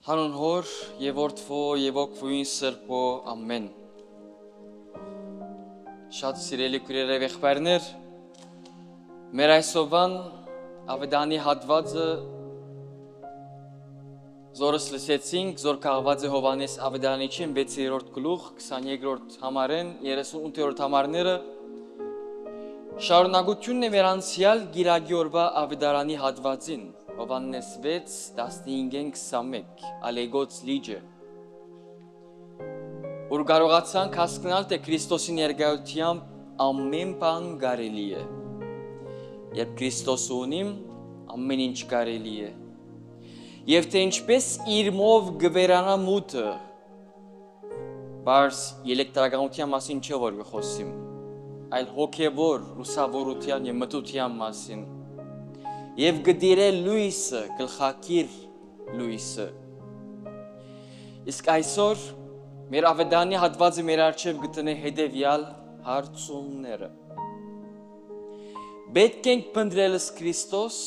Հանուն հոր եւ որդվո եւ ոգվույն սրբո ամեն։ Շատ սիրելի քույրեր եւ եղբայրներ, մեր այսօրվան ավետարանի հատվածը զորս լսեցինք, զոր կահված է Հովհաննես ավետարանիչին 6-րդ գլուխ 23-րդ համարեն 38-րդ համարները շարունակությունն է մեր անցյալ գիրագի օրվա ավետարանի հատվածին Հովհաննես 6:15-21 Ալեգոց լիճը որ կարողացանք հասկանալ թե Քրիստոսի ներկայությամբ ամեն բան կարելի է երբ Քրիստոսը ունիմ ամեն ինչ կարելի է եւ թե ինչպես իր մով գվերանա մութը բայց էլեկտրականության մասին չէ որ խոսիմ այլ հոգևոր լուսավորության եւ մտության մասին եւ գդիրել լույսը գլխակիր լույսը իսկ այսօր մեր ավետարանի հատվածը մեր առջև գտնե հետեւյալ հարցումները պետք ենք փնտրելս Քրիստոս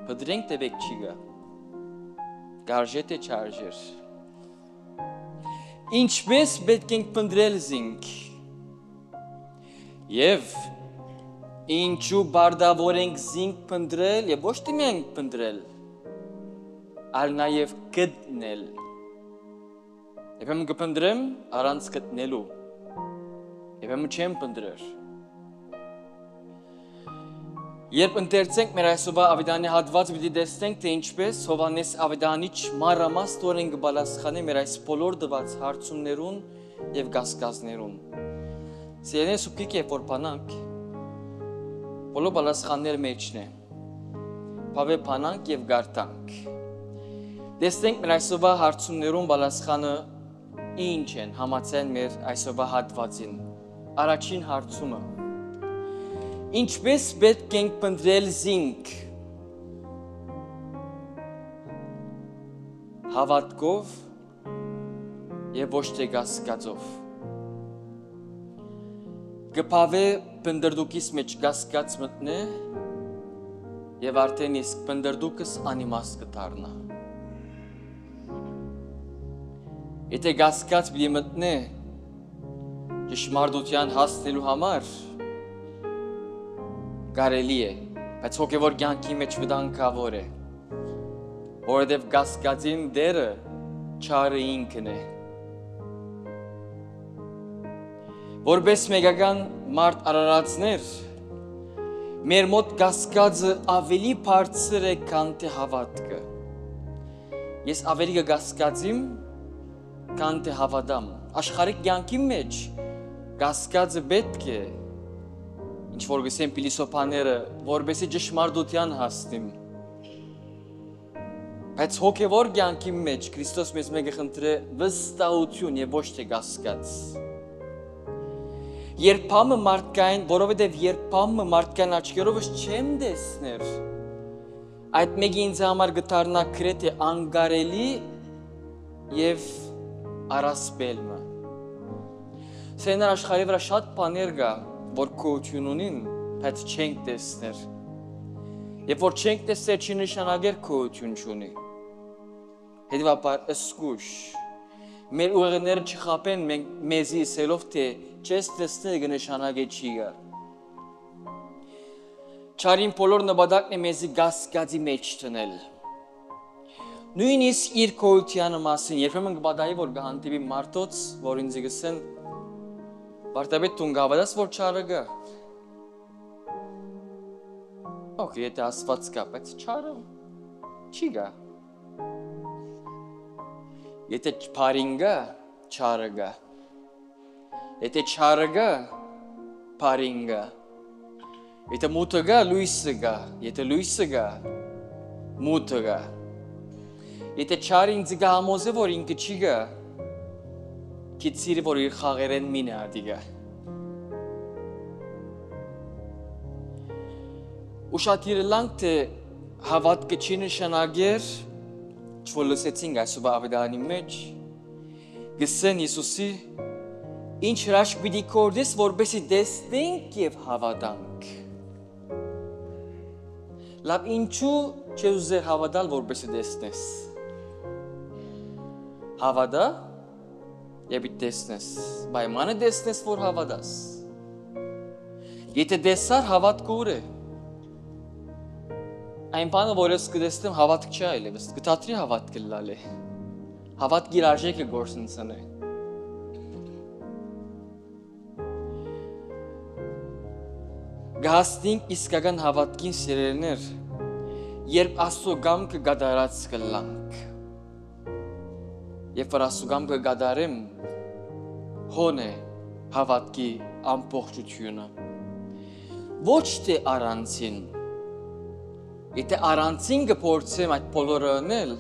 փնտրենք թե պետք չի գա Գարժե թե չարժեր ինչպես պետք ենք փնտրել զինք եւ ինչու բարդավոր ենք զինք փնտրել եւ ոչ թե միայն փնտրել այլ նաեւ գտնել Եվ կփնտրեմ առանց գտնելու Եվ չեմ փնտրեր Երբ ընթերցենք մեր այսօրվա ավետարանի հատվածը պիտի տեսնենք թե ինչպես Հովհաննես ավետարանիչ մանրամասնորեն կպատասխանի մեր այս բոլոր տված հարցումներուն եւ կասկածներուն Սիրելի սուպիկ է որ բանանք բոլոր պատասխաններ մեջն է Բավե բանանք եւ գարտանք Տեսնենք մեր այսօրվա հարցումներուն պատասխանը ինչ են համաձայն մեր այսօրվա հատվածին Առաջին հարցումը Ինչպես պետք ենք փնտրել զինք հավատքով եւ ոչ թե կասկածով Գպավե փնդրդուկիս մեջ կասկած մտնե եւ արդեն իսկ փնդրդուկս անիմաստ կդառնա Եթե կասկած պիտի մտնե ճշմարտության հասնելու համար Կարելի է, բայց հոգևոր կյանքի մեջ վտանգավոր է, որովհետև կասկածին դերը չարը ինքն է։ Որպես մեկական մարդ արարածներ, մեր մոտ կասկածը ավելի բարձր է, քան թե հավատքը։ Ես ավելի կկասկածիմ, քան թե հավատամ։ Աշխարհի կյանքի մեջ կասկածը պետք է ինչ որ գսեն փիլիսոփաները, որբեսի ճշմարտության հասնիմ։ Բայց հոգևոր կյանքի մեջ Քրիստոս մեզ մեկը խնդրե վստահություն եւ ոչ թե կասկած։ Երբամը մարդկային, որովհետեւ երբամը մարդկային աչքերովս չեմ տեսներ։ Այդ մեկը ինձ համար գտարնա գրեթե անկարելի եւ առասպելմը։ Սենար աշխարհի վրա շատ բաներ կա որ գոյություն ունին, բայց չենք տեսներ։ Եվ որ չենք տեսներ չի նշանակեր գոյություն չունի։ Հետևաբար ըսկուշ։ Մեր ուղեղները չխապեն մեզի ասելով թե չես տեսներ կնշանակե չի գա։ Չարին բոլոր նպատակն է մեզի կասկածի մեջ տնել։ Նույնիսկ իր գոյության մասին, երբեմն կպատահի որ կհանդիպի մարդոց, որ ինձ գսեն Վարտաբետ տուն գավադաս, որ չարը գա։ Ok, եթե ասված կա, բայց չարը չի գա։ Եթե պարին գա, չարը գա։ Եթե չարը գա, պարին գա։ Եթե մութը գա, լույսը գա։ Եթե լույսը գա, մութը գա։ Եթե չարը ինձ գա համոզե, որ ինքը չի գա, Կիցիրը, որ իր խաղերեն մին է ադիգա։ Ուշատիրը լանք, թե հավատքը չի նշանագեր, չոր լսեցինք այսօրվա ավետարանի մեջ, գսեն Հիսուսի, ինչ հրաշք պիտի կորդես, որպեսի տեսնենք եւ հավատանք։ Լավ ինչու չես ուզեր հավատալ, որպեսի տեսնես։ Հավատա եւ դեսնես, պայմանը դեսնես, որ հավատաս։ Եթե դեսար հավատք ուր է։ Այն բանը, որ ես կդեսնեմ հավատք չի այլևս, կդատրի հավատք լալ է։ Հավատք իր արժեքը գործընծն է։ Գահստինք իսկական հավատքին սիրելիներ, երբ Աստծո կամքը կատարած կլանք։ Երբ որ Աստծո կամքը կատարեմ, հոն է հավատքի ամբողջությունը։ Ոչ թե առանցին։ Եթե առանցին կփորձեմ այդ բոլորը անել,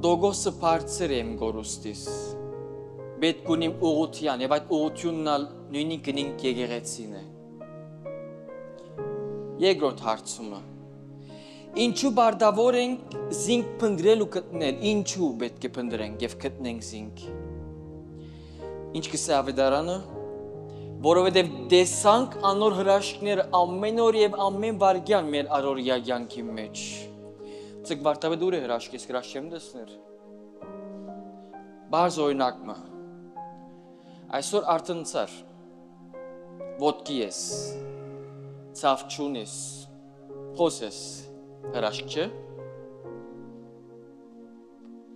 դոգոսը բարձր եմ գորուստիս։ Պետք ունիմ ուղղության եւ այդ ուղղությունն նույնին կնինք եկեղեցին է։ Երկրորդ հարցումը։ Ինչու բարդավոր ենք զինք փնտրել ու գտնել, ինչու պետք է փնտրենք եւ գտնենք զինք։ Ինչ կսե ավետարանը, որովհետեւ տեսանք անոր հրաշքները ամեն օր եւ ամեն վայրկյան մեր առօրյա կյանքի մեջ։ Ցեք վարտավետ ուր է հրաշք, ես հրաշք չեմ տեսներ։ Բարձ օրինակը։ Այսօր արտնցար, ոտքի ես, ցավ չունես, խոսես, հրաշք չէ։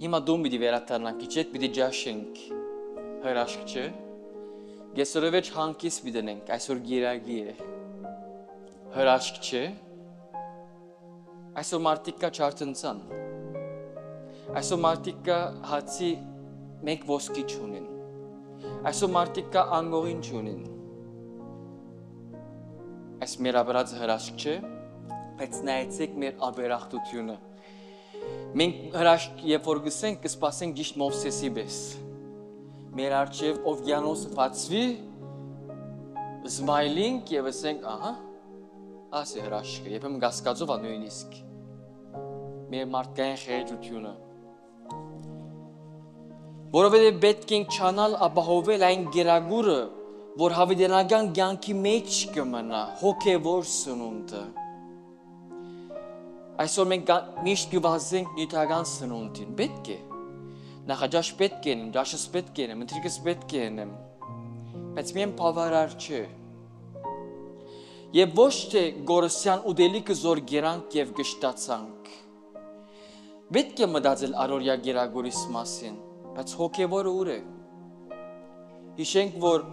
Հիմա դու պիտի վերադառնանք, իջեք պիտի ջաշենք, հրաշք չէ։ Գեսորովեջ հանկիս պիտենենք, այսօր գիրագի է, հրաշք չէ։ Այսօր մարդիկ կա չարտնցան, այսօր մարդիկ կա հացի մեկ ոսկի չունին, այսօր մարդիկ կա անգողին չունին, այս մեր աբերած հրաշք չէ, բայց նայեցեք մեր աբերախտությունը, մենք հրաշք երբ որ գսենք կսպասենք ճիշտ Մովսեսի պես, մեր արջև օվկիանոսը բացվի, զմայլինք և ասենք ահա, աս է հրաշքը, երբ եմ գասկածով անույն իսկ, մեր մարդկային խեղճությունը, որովհետև պետք ենք չանալ ապահովել այն գերագուրը, որ հավիտենական կյանքի մեջ կմնա, հոգևոր սնունդը։ Այսօր մենք միշտ կվազենք նյութական սնունդին, պետք է, նախաճաշ պետք է ենեմ, ճաշս պետք է ենեմ, ընթրիկս պետք է ենեմ, բայց միայն բավարար չէ։ Եվ ոչ թե գորսյան ուտելիքը զոր գերանք և գշտացանք։ Պետք է մտածել առօրյա գերագուրիս մասին, բայց հոգևորը ուր է։ Հիշենք, որ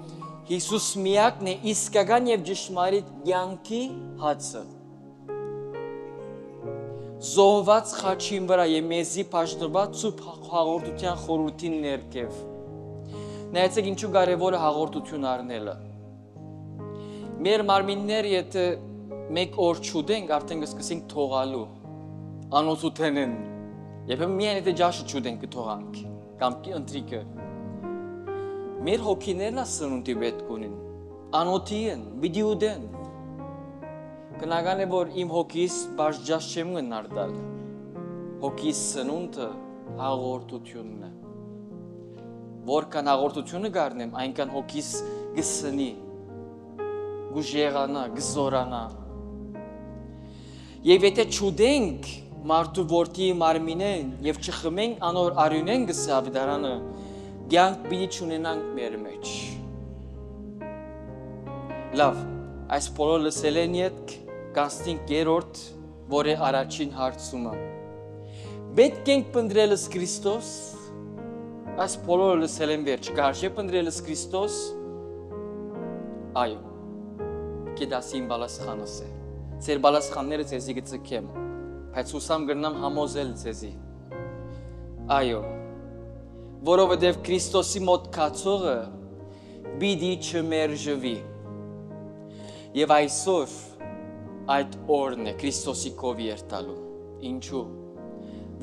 Հիսուս միակն է իսկական և ճշմարիտ կյանքի հացը։ Զոհված խաչին վրա և մեզի բաժնված սուրբ հաղորդության խորհրդին ներքև։ Նայեցեք ինչու կարևոր է հաղորդություն առնելը։ Մեր մարմիններ եթե մեկ օր չուտենք, արդեն կսկսենք թողալու, անօթութենեն, երբեմն միայն եթե ջաշը չուտենք կթողանք, կամ ընթրիկը։ Մեր հոգիներն սնունդի պետք ունին, անօթի են, պիտի ուտեն։ Բնական է, որ իմ հոգիս բարձ ջաշ չեմ գնար տալ, հոգիս սնունդը հաղորդությունն է։ Որքան հաղորդությունը կառնեմ, այնքան հոգիս կսնի, գուժեղանա, գզորանա։ Եվ եթե չուտենք մարդու որդի մարմինեն և չխմենք անոր արյունեն գսե ավետարանը, կյանք պիտի չունենանք մեր մեջ։ Լավ, այս բոլոր լսել են ետք, կանցնենք երրորդ, որ է առաջին հարցումը։ Պետք ենք փնտրելս Քրիստոս, այս բոլորը լսել են վերջ, կարժե փնտրելս Քրիստոս, այո, կետասին բալասխանս է, ծեր բալասխանները ձեզի գծկեմ, բայց ուսամ գրնամ համոզել ձեզի, այո, որովհետև Քրիստոսի մոտ կացողը պիտի չմերժվի, և այսօր այդ օրն է Քրիստոսի կով երթալու, ինչու,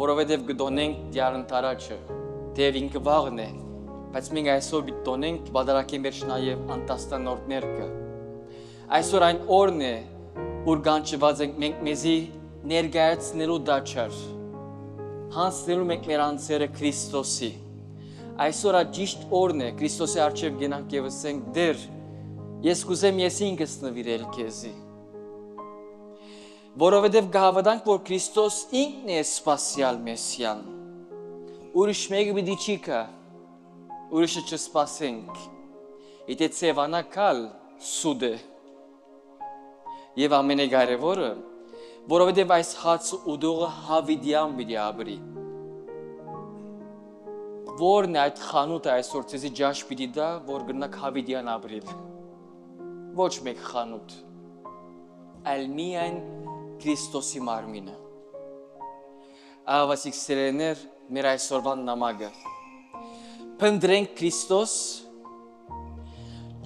որովհետև գդոնենք դյարընտարաչը, թեև ինքը վաղն է, բայց մենք այսօր պիտի տոնենք բադարակեն վերջ նաև անտաստանորդներ կը, այսօր այն օրն է, ուր գանչված ենք մենք մեզի ներգայացնելու դաչար, հանցնելու մենք մեր անձերը Քրիստոսի, այսօր այդ ճիշտ օրն է, Քրիստոսի առջև գնանք և ասենք դեր, ես կուզեմ ես ինքս նվիրել քեզի, որովհետև կհավատանք, որ Քրիստոս ինքն է սպասյալ Մեսիան, ուրիշ մեկը պիտի չի կա, ուրիշը չսպասենք, եթե ծևանակալ սուդ է, և ամենեգարևորը, որովհետև այս հաց ուդողը հավիդյան պիտի ապրի, որն է այդ խանութը այսօր ձեզի ջաշ պիտի դա, որ գնաք հավիդյան ապրիլ, ոչ մեկ խանութ, այլ միայն Քրիստոսի մարմինը, աղավասիկ սերեներ մեր այսօրվան նամակը, փնտրենք Քրիստոս,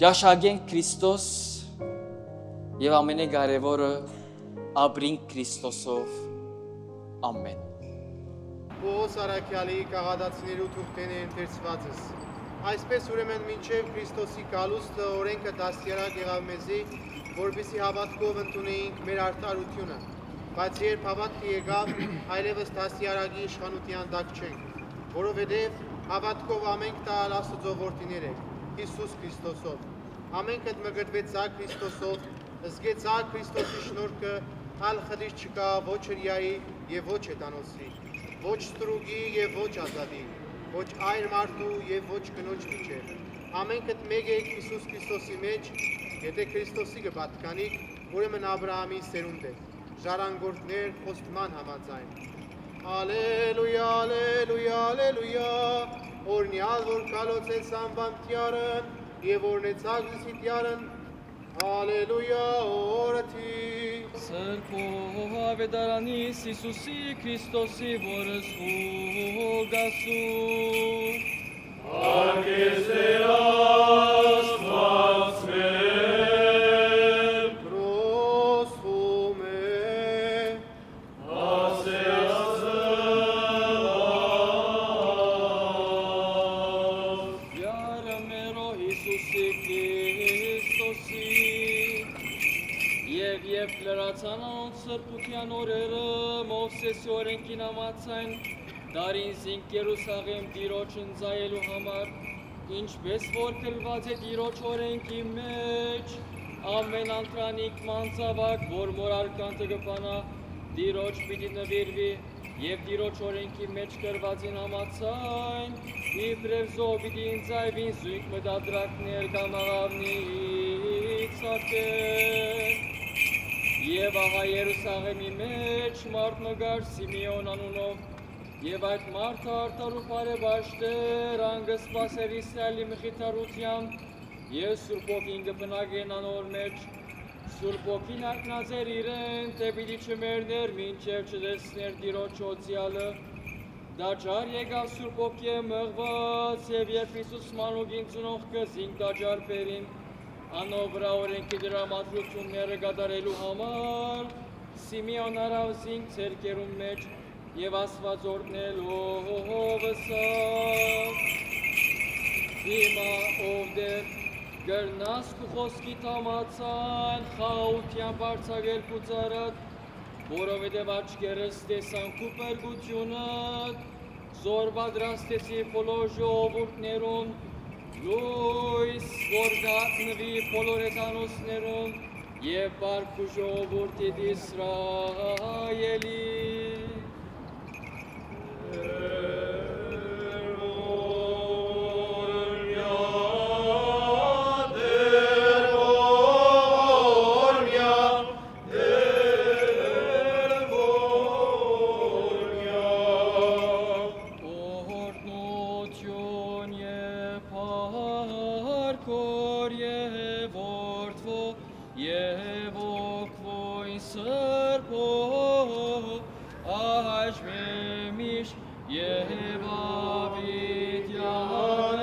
ջաշագենք Քրիստոս և ամենեգարևորը ապրինք Քրիստոսով, ամեն։ Պողոս Արաքյալի կաղադացիներու թուղթեն է ընթերցվածս։ Այսպես ուրեմն մինչև Քրիստոսի կալուստը օրենքը դաստիարակ եղավ մեզի, որպեսզի հավատքով ընդունեինք մեր արդարությունը, բայց երբ հավատքը եկավ, այլևս դաստիարակի իշխանության տակ չենք, որովհետև հավատքով ամենք տալ Աստծո որդիներ եք, Հիսուս Քրիստոսով։ Ամենքդ մգրտվեցաք Քրիստոսով, զգեցաք Քրիստոսի շնորհքը, ալ խդիր չկա ոչ հրյայի և ոչ հետանոցի, ոչ ստրուգի և ոչ ազատի, ոչ այր մարդու և ոչ կնոջ միջև։ Ամենքդ մեկ եք Հիսուս Քրիստոսի մեջ, եթե Քրիստոսի կպատկանիք, ուրեմն Աբրահամի սերունդ եք, ժառանգորդներ խոստման համաձայն։ Ալելույա, ալելույա, ալելույա, օրնյալ որ կալոցեց անվանտյարն և օրնեցակ զիսիտյարն, ալելույա, օրըթի։ Սրբով ավետարանիս Իսուսի Քրիստոսի որս ուգասու Արգեսեր աստված մեր Պրոսում է Յարը մերո Իսուսի Քրիստոսի Եվ լրացան անոնց սրբության օրերը Մովսեսի օրենքին համաձայն դարին զինք Երուսաղեմ Տիրոջ ընծայելու համար, ինչպես որ գրված է Տիրոջ օրենքի մեջ, ամեն անտրանիկ մանծավակ, որ մորարկանտը կպանա, Տիրոջ պիտի նվիրվի, և Տիրոջ օրենքի մեջ գրվածին համաձայն, իբրև զոհ պիտի ընծայվին զույգ մտադրակներ կամ աղավնից ատեն։ Եվ ահա Երուսաղեմի մեջ մարդ մգար Սիմեոն անունով, և այդ մարդը արդար ու բարեբաշտեր անգսպասեր Իսրայելի մխիթարությամբ, և Սուրբ Ոգին կբնակեն անոր մեջ, Սուրբ Ոգին ակնածեր իրեն, թե պիտի չմերներ մինչև չտեսներ Տիրոջ օծյալը, դաջար եկավ Սուրբ Ոգի մղված, և երբ Հիսուս մանուկին ծնողքը զինք դաջար բերին, անով վրա օրենքի դրամատրությունները կատարելու համար Սիմեոն արավ զինք ձեռքերում մեջ և Աստված օրհնելով ըսավ. Հիմա ով դեռ կրնաս քու խոսքիդ համաձայն խաղաղությամբ արձակել քու ծառատ, որովհետև աչքերս տեսան քու փրկությունդ, զոր պատրաստեցի բոլոր ժողովուրդներուն, լույս, որ գատնվի բոլոր հեթանոսներուն և բարք ու ժողովուրդիդ Իսրայելի։ Աշմեմիշ և ավիդյան